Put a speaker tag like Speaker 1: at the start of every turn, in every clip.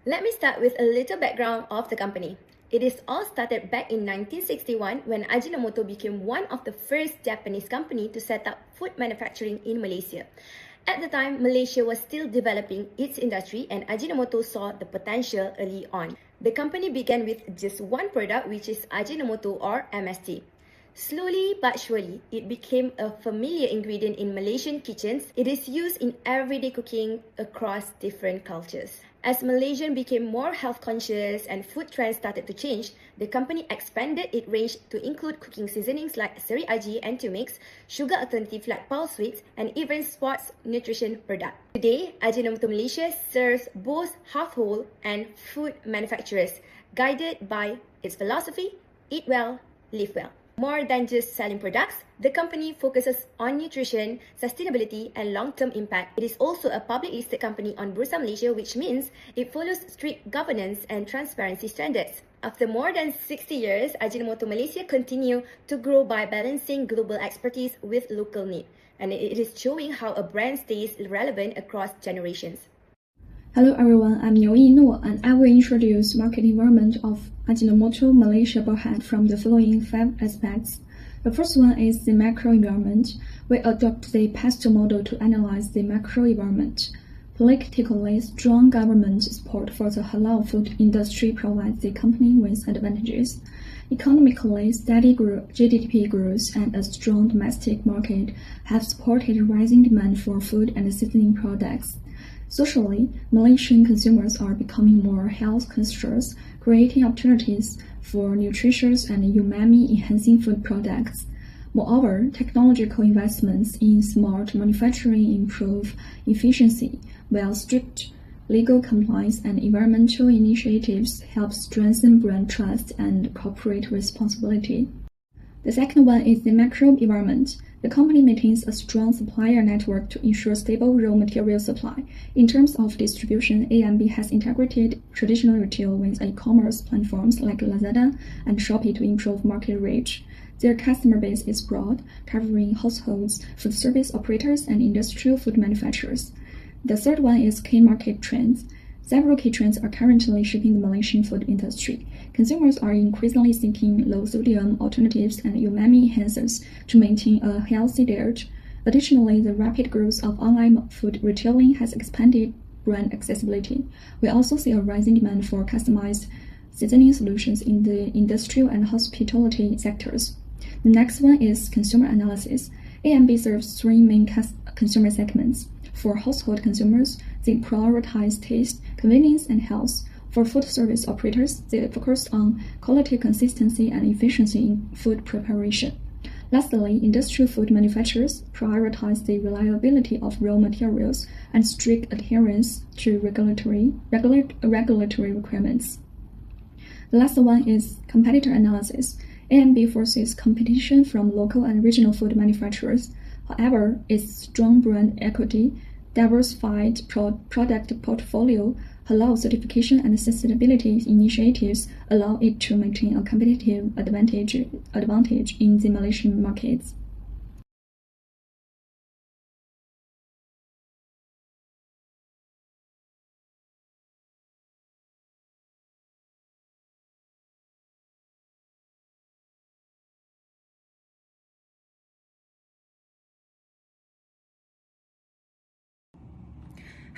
Speaker 1: Let me start with a little background of the company. It is all started back in 1961 when Ajinomoto became one of the first Japanese company to set up food manufacturing in Malaysia. At the time, Malaysia was still developing its industry and Ajinomoto saw the potential early on. The company began with just one product, which is Ajinomoto or MSG. Slowly but surely, it became a familiar ingredient in Malaysian kitchens. It is used in everyday cooking across different cultures. As Malaysians became more health conscious and food trends started to change, the company expanded its range to include cooking seasonings like seri aji and turmeric, sugar alternatives like pearl sweets, and even sports nutrition products. Today, Ajinomoto Malaysia serves both household and food manufacturers, guided by its philosophy, eat well, live well. More than just selling products, the company focuses on nutrition, sustainability, and long-term impact. It is also a publicly listed company on Bursa Malaysia, which means it follows strict governance and transparency standards. After more than 60 years, Ajinomoto Malaysia continue to grow by balancing global expertise with local need, and it is showing how a brand stays relevant across generations.
Speaker 2: Hello everyone, I'm Niu Yinu, and I will introduce market environment of Ajinomoto Malaysia Berhad from the following 5 aspects. The first one is the macro environment. We adopt the PESTEL model to analyze the macro environment. Politically, strong government support for the halal food industry provides the company with advantages. Economically, steady GDP growth and a strong domestic market have supported rising demand for food and seasoning products. Socially, Malaysian consumers are becoming more health conscious, creating opportunities for nutritious and umami-enhancing food products. Moreover, technological investments in smart manufacturing improve efficiency, while strict legal compliance and environmental initiatives help strengthen brand trust and corporate responsibility. The second one is the macro environment. The company maintains a strong supplier network to ensure stable raw material supply. In terms of distribution, AMB has integrated traditional retail with e-commerce platforms like Lazada and Shopee to improve market reach. Their customer base is broad, covering households, food service operators, and industrial food manufacturers. The third one is key market trends. Several key trends are currently shaping the Malaysian food industry. Consumers are increasingly seeking low-sodium alternatives and umami enhancers to maintain a healthy diet. Additionally, the rapid growth of online food retailing has expanded brand accessibility. We also see a rising demand for customized seasoning solutions in the industrial and hospitality sectors. The next one is consumer analysis. AMB serves 3 main consumer segments. For household consumers, they prioritize taste, convenience, and health. For food service operators, they focus on quality, consistency, and efficiency in food preparation. Lastly, industrial food manufacturers prioritize the reliability of raw materials and strict adherence to regulatory requirements. The last one is competitor analysis. AMB forces competition from local and regional food manufacturers. However, its strong brand equity, diversified product portfolio, halal certification, and sustainability initiatives allow it to maintain a competitive advantage in the Malaysian markets.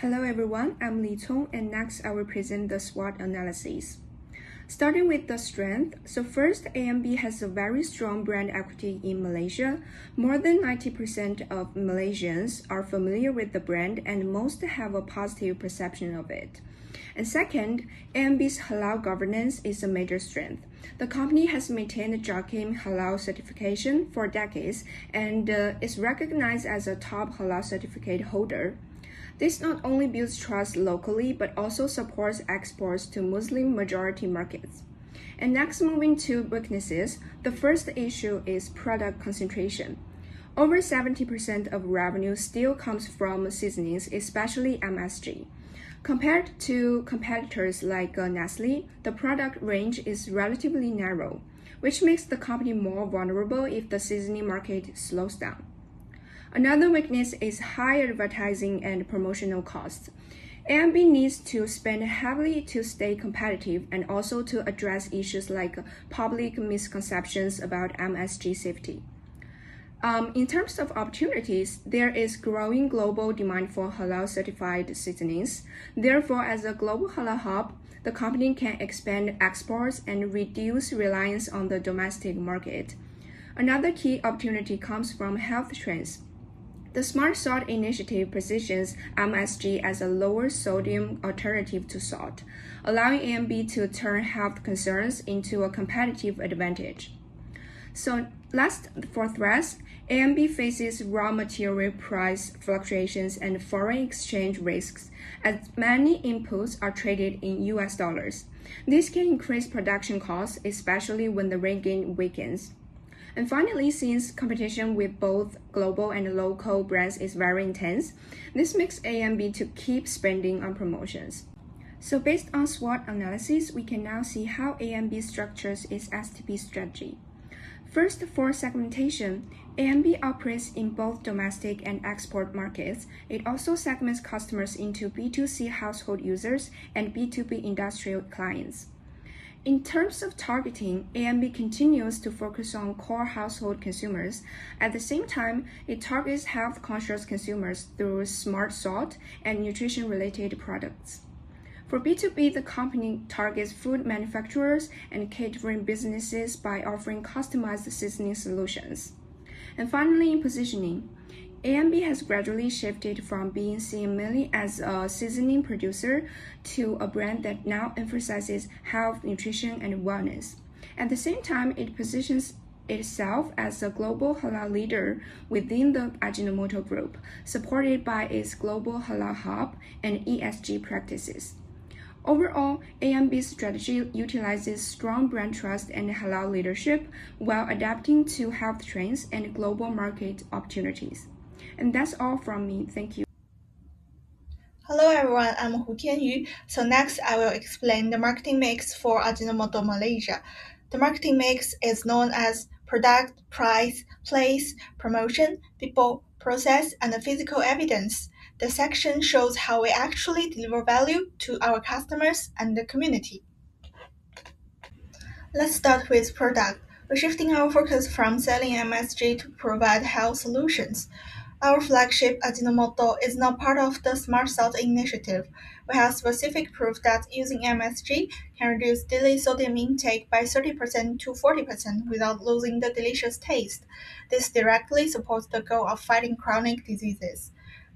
Speaker 3: Hello everyone, I'm Li Tong, and next I will present the SWOT analysis. Starting with the strength, so first, AMB has a very strong brand equity in Malaysia. More than 90% of Malaysians are familiar with the brand and most have a positive perception of it. And second, AMB's halal governance is a major strength. The company has maintained JAKIM halal certification for decades and is recognized as a top halal certificate holder. This not only builds trust locally, but also supports exports to Muslim majority markets. And next, moving to weaknesses, the first issue is product concentration. Over 70% of revenue still comes from seasonings, especially MSG. Compared to competitors like Nestle, the product range is relatively narrow, which makes the company more vulnerable if the seasoning market slows down. Another weakness is high advertising and promotional costs. AMB needs to spend heavily to stay competitive and also to address issues like public misconceptions about MSG safety. In terms of opportunities, there is growing global demand for halal certified seasonings. Therefore, as a global halal hub, the company can expand exports and reduce reliance on the domestic market. Another key opportunity comes from health trends. The Smart Salt initiative positions MSG as a lower sodium alternative to salt, allowing AMB to turn health concerns into a competitive advantage. So last, for threats, AMB faces raw material price fluctuations and foreign exchange risks, as many inputs are traded in US dollars. This can increase production costs, especially when the ringgit weakens. And finally, since competition with both global and local brands is very intense, this makes AMB to keep spending on promotions. So based on SWOT analysis, we can now see how AMB structures its STP strategy. First, for segmentation, AMB operates in both domestic and export markets. It also segments customers into B2C household users and B2B industrial clients. In terms of targeting, AMB continues to focus on core household consumers. At the same time, it targets health-conscious consumers through smart salt and nutrition-related products. For B2B, the company targets food manufacturers and catering businesses by offering customized seasoning solutions. And finally, in positioning, AMB has gradually shifted from being seen merely as a seasoning producer to a brand that now emphasizes health, nutrition, and wellness. At the same time, it positions itself as a global halal leader within the Ajinomoto group, supported by its global halal hub and ESG practices. Overall, AMB's strategy utilizes strong brand trust and halal leadership while adapting to health trends and global market opportunities. And that's all from me. Thank you.
Speaker 4: Hello everyone, I'm Hu Tianyu. So next I will explain the marketing mix for Ajinomoto Malaysia. The marketing mix is known as product, price, place, promotion, people, process, and physical evidence. The section shows how we actually deliver value to our customers and the community. Let's start with product. We're shifting our focus from selling MSG to provide health solutions. Our flagship Ajinomoto is now part of the Smart Salt initiative. We have specific proof that using MSG can reduce daily sodium intake by 30% to 40% without losing the delicious taste. This directly supports the goal of fighting chronic diseases.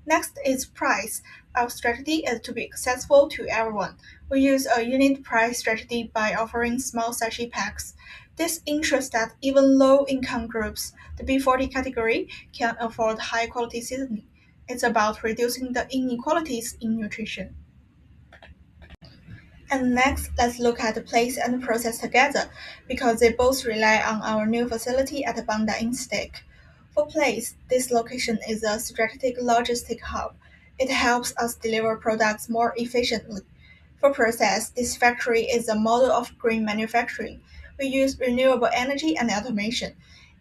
Speaker 4: Next is price. Our strategy is to be accessible to everyone. We use a unit price strategy by offering small sachet packs. This ensures that even low-income groups, the B40 category, can afford high-quality seasoning. It's about reducing the inequalities in nutrition. And next, let's look at the place and process together, because they both rely on our new facility at Banda Insteak. For place, this location is a strategic logistic hub. It helps us deliver products more efficiently. For process, this factory is a model of green manufacturing. We use renewable energy and automation.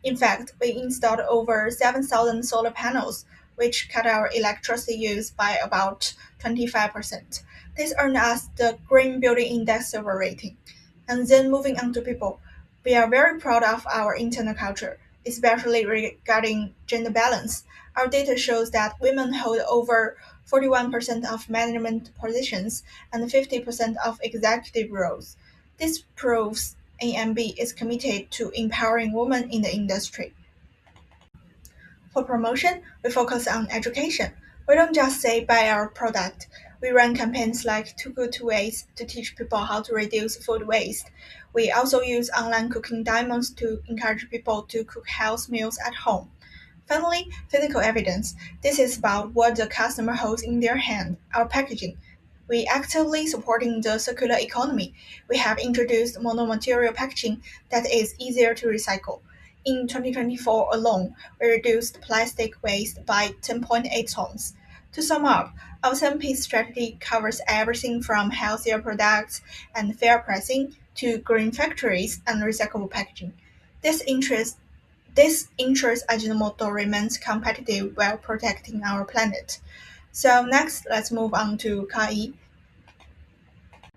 Speaker 4: In fact, we installed over 7,000 solar panels, which cut our electricity use by about 25%. This earned us the Green Building Index silver rating. And then moving on to people, we are very proud of our internal culture, especially regarding gender balance. Our data shows that women hold over 41% of management positions and 50% of executive roles. This proves AMB is committed to empowering women in the industry. For promotion, we focus on education. We don't just say buy our product. We run campaigns like Too Good to Waste to teach people how to reduce food waste. We also use online cooking demos to encourage people to cook health meals at home. Finally, physical evidence. This is about what the customer holds in their hand, our packaging. We actively supporting the circular economy. We have introduced monomaterial packaging that is easier to recycle. In 2024 alone, we reduced plastic waste by 10.8 tons. To sum up, our 7P strategy covers everything from healthier products and fair pricing to green factories and recyclable packaging. This ensures Ajinomoto remains competitive while protecting our planet. So next, let's move on to KI.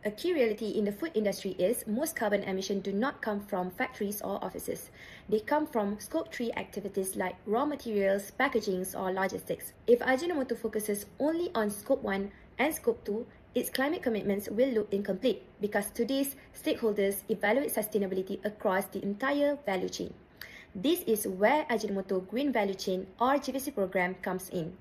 Speaker 1: A key reality in the food industry is most carbon emissions do not come from factories or offices. They come from Scope 3 activities like raw materials, packaging, or logistics. If Ajinomoto focuses only on Scope 1 and Scope 2, its climate commitments will look incomplete because today's stakeholders evaluate sustainability across the entire value chain. This is where Ajinomoto Green Value Chain or GVC program comes in.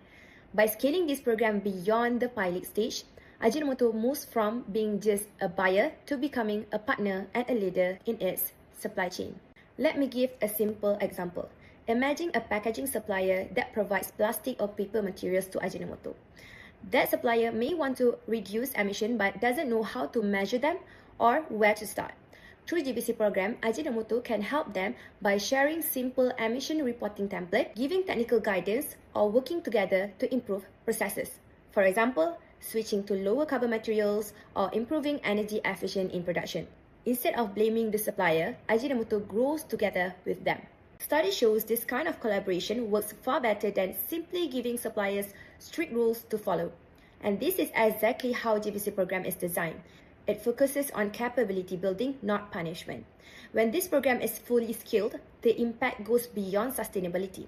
Speaker 1: By scaling this program beyond the pilot stage, Ajinomoto moves from being just a buyer to becoming a partner and a leader in its supply chain. Let me give a simple example. Imagine a packaging supplier that provides plastic or paper materials to Ajinomoto. That supplier may want to reduce emission but doesn't know how to measure them or where to start. Through GBC program, Ajinomoto can help them by sharing simple emission reporting template, giving technical guidance, or working together to improve processes. For example, switching to lower carbon materials or improving energy efficiency in production. Instead of blaming the supplier, Ajinomoto grows together with them. Study shows this kind of collaboration works far better than simply giving suppliers strict rules to follow. And this is exactly how GVC program is designed. It focuses on capability building, not punishment. When this program is fully scaled, the impact goes beyond sustainability.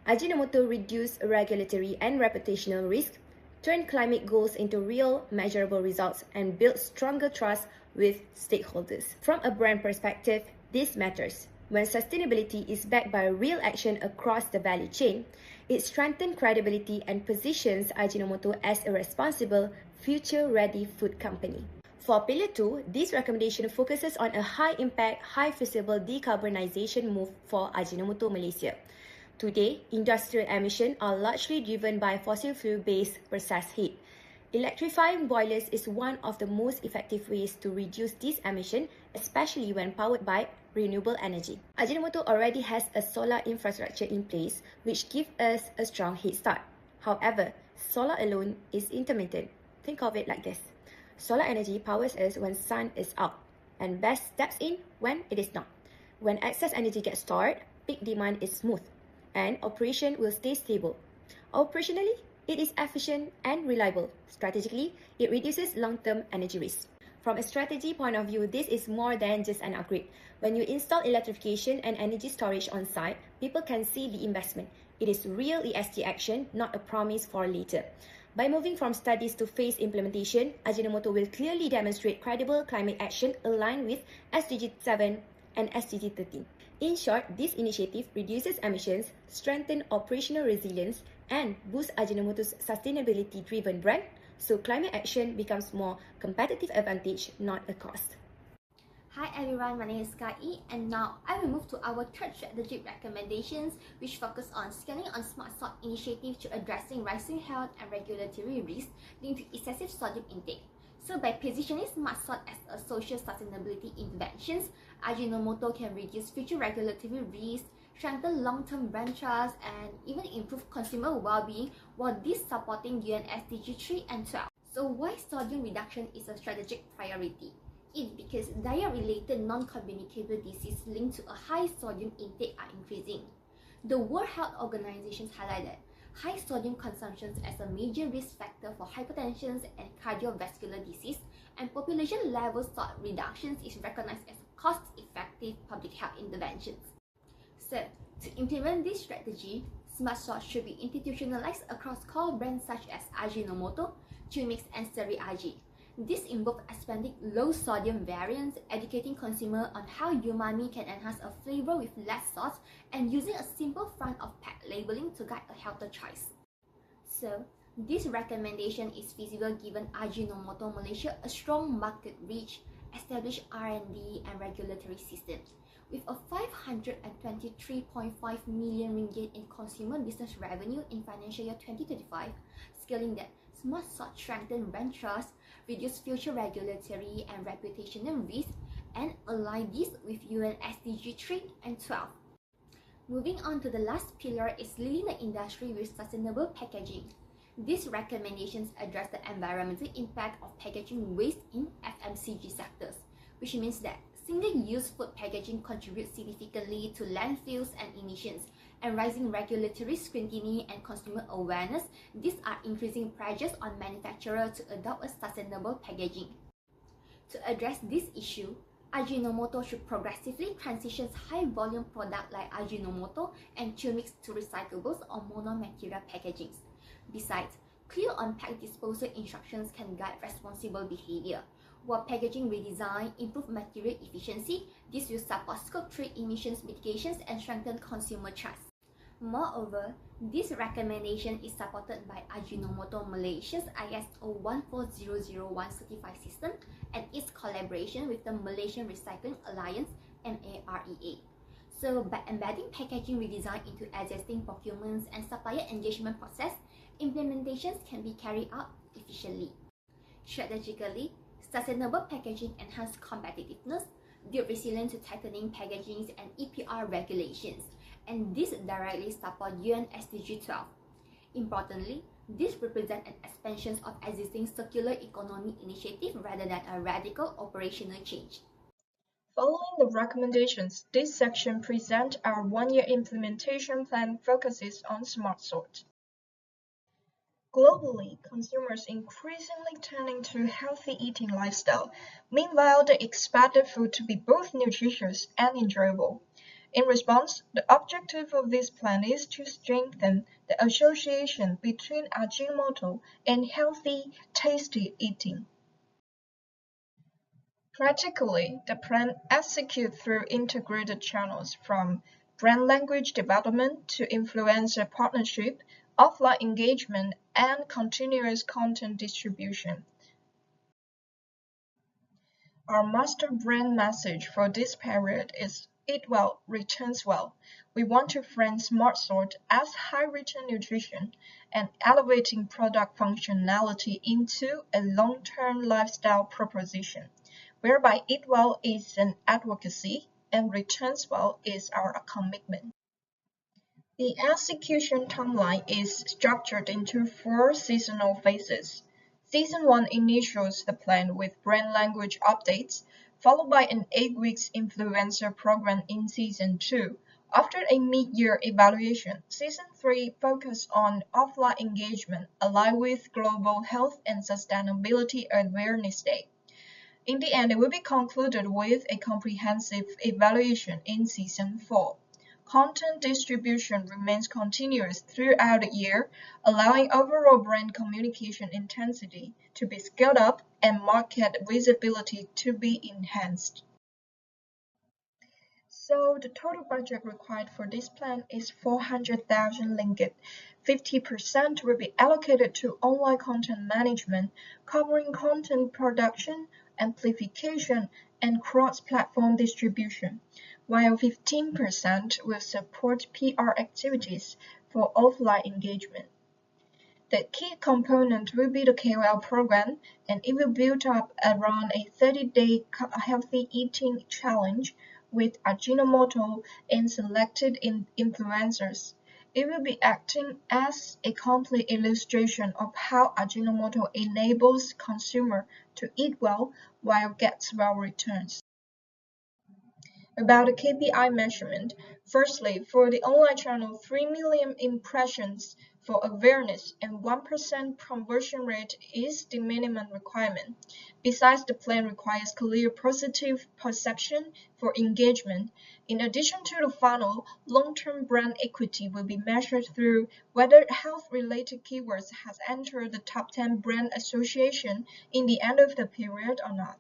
Speaker 1: Ajinomoto reduces regulatory and reputational risk, turn climate goals into real, measurable results, and build stronger trust with stakeholders. From a brand perspective, this matters. When sustainability is backed by real action across the value chain, it strengthens credibility and positions Ajinomoto as a responsible, future-ready food company. For Pillar 2, this recommendation focuses on a high-impact, high-feasible decarbonization move for Ajinomoto Malaysia. Today, industrial emissions are largely driven by fossil fuel-based process heat. Electrifying boilers is one of the most effective ways to reduce these emissions, especially when powered by renewable energy. Ajinomoto already has a solar infrastructure in place, which gives us a strong head start. However, solar alone is intermittent. Think of it like this. Solar energy powers us when sun is out, and best steps in when it is not. When excess energy gets stored, peak demand is smooth, and operation will stay stable. Operationally, it is efficient and reliable. Strategically, it reduces long-term energy risk. From a strategy point of view, this is more than just an upgrade. When you install electrification and energy storage on site, people can see the investment. It is real ESG action, not a promise for later. By moving from studies to phase implementation, Ajinomoto will clearly demonstrate credible climate action aligned with SDG 7 and SDG 13. In short, this initiative reduces emissions, strengthens operational resilience, and boosts Ajinomoto's sustainability-driven brand, so climate action becomes more competitive advantage, not a cost.
Speaker 5: Hi everyone, my name is Kai, and now I will move to our third strategic recommendations, which focus on scaling on smart salt initiative to addressing rising health and regulatory risks linked to excessive sodium intake. So by positioning smart salt as a social sustainability interventions, Ajinomoto can reduce future regulatory risks, strengthen long-term brand trust, and even improve consumer well-being, while this supporting UN SDG 3 and 12. So why sodium reduction is a strategic priority? It's because diet-related non-communicable diseases linked to a high sodium intake are increasing. The World Health Organization highlighted high sodium consumption as a major risk factor for hypertension and cardiovascular disease, and population-level salt reductions is recognized as cost-effective public health interventions. So, to implement this strategy, smart salt should be institutionalized across core brands such as Ajinomoto, Chumix, and Seri Aji. This involves expanding low-sodium variants, educating consumers on how umami can enhance a flavor with less salt, and using a simple front-of-pack labeling to guide a healthier choice. So, this recommendation is feasible given Ajinomoto Malaysia a strong market reach, established R&D and regulatory systems. With a 523.5 million ringgit in consumer business revenue in financial year 2025, scaling that smart salt strengthen brand trust, reduce future regulatory and reputational risk, and align this with UN SDG 3 and 12. Moving on to the last pillar is leading the industry with sustainable packaging. These recommendations address the environmental impact of packaging waste in FMCG sectors, which means that single-use food packaging contributes significantly to landfills and emissions, and rising regulatory scrutiny and consumer awareness, these are increasing pressures on manufacturers to adopt a sustainable packaging. To address this issue, Ajinomoto should progressively transition high-volume products like Ajinomoto and chew mix to recyclables or mono-material packagings. Besides, clear on-pack disposal instructions can guide responsible behavior. While packaging redesign improves material efficiency, this will support Scope 3 emissions mitigations and strengthen consumer trust. Moreover, this recommendation is supported by Ajinomoto Malaysia's ISO 14001 certified system and its collaboration with the Malaysian Recycling Alliance (MAREA). So, by embedding packaging redesign into existing procurements and supplier engagement process, implementations can be carried out efficiently. Strategically, sustainable packaging enhances competitiveness, build resilience to tightening packaging and EPR regulations, and this directly supports UN SDG 12. Importantly, this represents an expansion of existing circular economy initiative rather than a radical operational change.
Speaker 6: Following the recommendations, this section presents our one-year implementation plan focuses on smart sort. Globally, consumers increasingly turning to healthy eating lifestyle. Meanwhile, they expect their food to be both nutritious and enjoyable. In response, the objective of this plan is to strengthen the association between Ajinomoto and healthy, tasty eating. Practically, the plan executes through integrated channels from brand language development to influencer partnership, offline engagement, and continuous content distribution. Our master brand message for this period is Eat Well, Returns Well. We want to frame Smart Sort as high-return nutrition and elevating product functionality into a long-term lifestyle proposition, whereby Eat Well is an advocacy and Returns Well is our commitment. The execution timeline is structured into 4 seasonal phases. Season 1 initiates the plan with brand language updates, followed by an 8 weeks influencer program in Season 2. After a mid-year evaluation, Season 3 focuses on offline engagement aligned with Global Health and Sustainability Awareness Day. In the end, it will be concluded with a comprehensive evaluation in Season 4. Content distribution remains continuous throughout the year, allowing overall brand communication intensity to be scaled up and market visibility to be enhanced. So the total budget required for this plan is 400,000 ringgit. 50% will be allocated to online content management, covering content production, amplification, and cross-platform distribution, while 15% will support PR activities for offline engagement. The key component will be the KOL program, and it will build up around a 30-day healthy eating challenge with Ajinomoto and selected influencers. It will be acting as a complete illustration of how Ajinomoto enables consumers to eat well while gets well returns. About the KPI measurement, firstly, for the online channel, 3 million impressions for awareness and 1% conversion rate is the minimum requirement. Besides, the plan requires clear positive perception for engagement. In addition to the funnel, long-term brand equity will be measured through whether health-related keywords has entered the top 10 brand association in the end of the period or not.